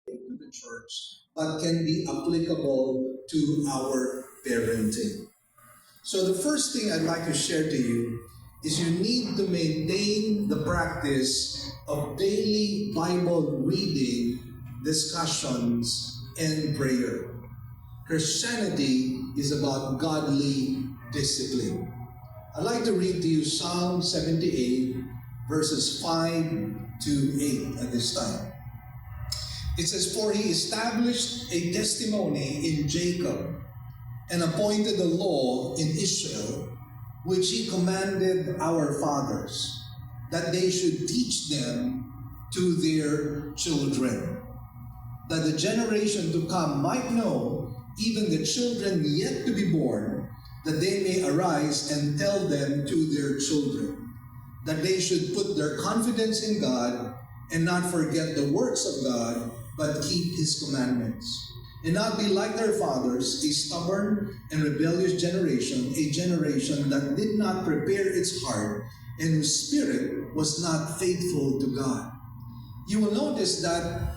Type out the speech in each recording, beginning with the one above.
to the church, but can be applicable to our parenting. So the first thing I'd like to share to you is you need to maintain the practice of daily Bible reading, discussions, and prayer. Christianity is about godly discipline. I'd like to read to you Psalm 78, verses 5 to 8 at this time. It says, "For he established a testimony in Jacob, and appointed a law in Israel, which he commanded our fathers, that they should teach them to their children, that the generation to come might know, even the children yet to be born, that they may arise and tell them to their children, that they should put their confidence in God and not forget the works of God, but keep his commandments, and not be like their fathers, a stubborn and rebellious generation, a generation that did not prepare its heart, and whose spirit was not faithful to God." You will notice that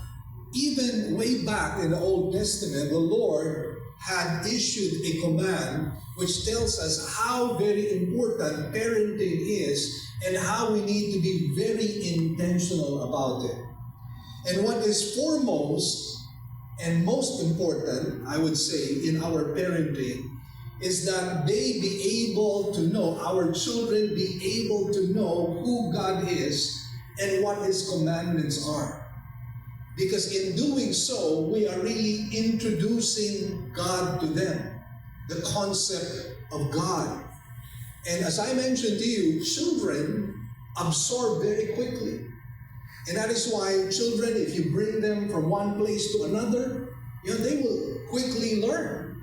even way back in the Old Testament, the Lord had issued a command which tells us how very important parenting is and how we need to be very intentional about it. And what is foremost and most important, I would say, in our parenting is that they be able to know, our children be able to know who God is and what his commandments are. Because in doing so, we are really introducing God to them, the concept of God. And as I mentioned to you, children absorb very quickly. And that is why children, if you bring them from one place to another, they will quickly learn.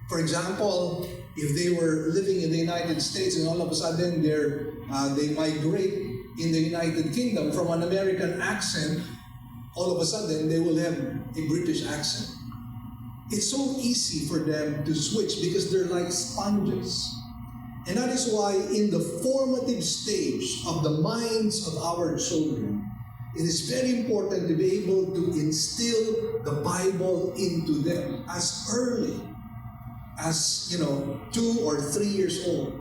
For example, if they were living in the United States and all of a sudden they migrate in the United Kingdom from an American accent, all of a sudden they will have a British accent. It's so easy for them to switch because they're like sponges. And that is why in the formative stage of the minds of our children, it is very important to be able to instill the Bible into them as early as 2 or 3 years old.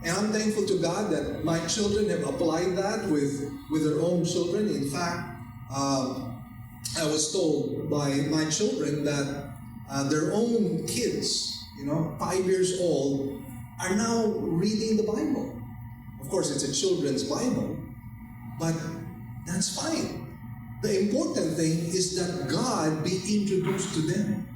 And I'm thankful to God that my children have applied that with their own children. In fact, I was told by my children that their own kids, 5 years old, are now reading the Bible. Of course, it's a children's Bible, but that's fine. The important thing is that God be introduced to them.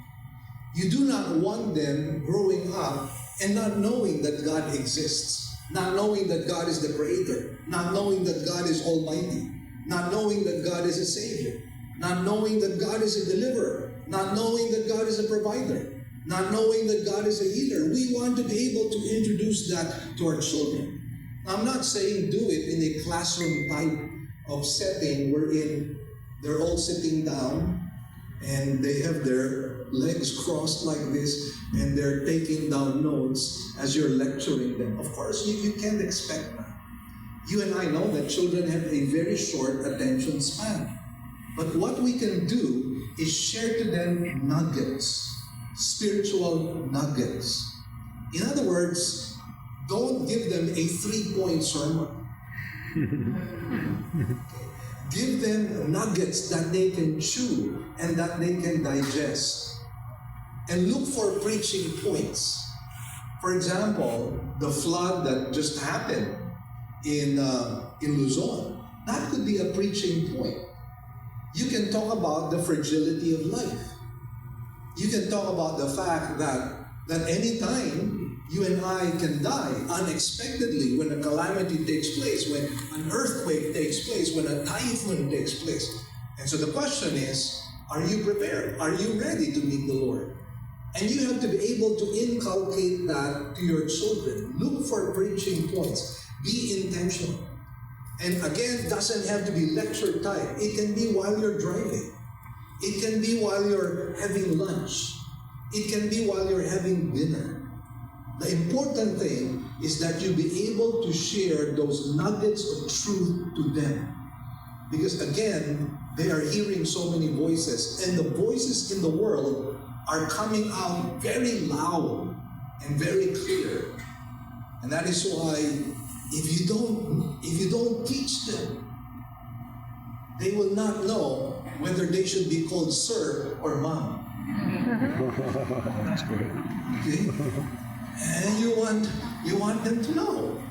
You do not want them growing up and not knowing that God exists, not knowing that God is the Creator, not knowing that God is Almighty, not knowing that God is a Savior, not knowing that God is a deliverer, not knowing that God is a provider, not knowing that God is a healer. We want to be able to introduce that to our children. I'm not saying do it in a classroom type of setting wherein they're all sitting down and they have their legs crossed like this and they're taking down notes as you're lecturing them. Of course, you can't expect that. You and I know that children have a very short attention span. But what we can do is share to them nuggets, spiritual nuggets. In other words, don't give them a 3-point sermon. Give them nuggets that they can chew and that they can digest. And look for preaching points. For example, the flood that just happened in Luzon, that could be a preaching point. You can talk about the fragility of life. You can talk about the fact that any time you and I can die unexpectedly when a calamity takes place, when an earthquake takes place, when a typhoon takes place. And so the question is, are you prepared? Are you ready to meet the Lord? And you have to be able to inculcate that to your children. Look for preaching points. Be intentional. And again, it doesn't have to be lecture type. It can be while you're driving. It can be while you're having lunch. It can be while you're having dinner. The important thing is that you be able to share those nuggets of truth to them. Because again, They are hearing so many voices, and the voices in the world are coming out very loud and very clear. And that is why if you don't teach them, they will not know whether they should be called sir or mom. That's good. Okay? And you want them to know.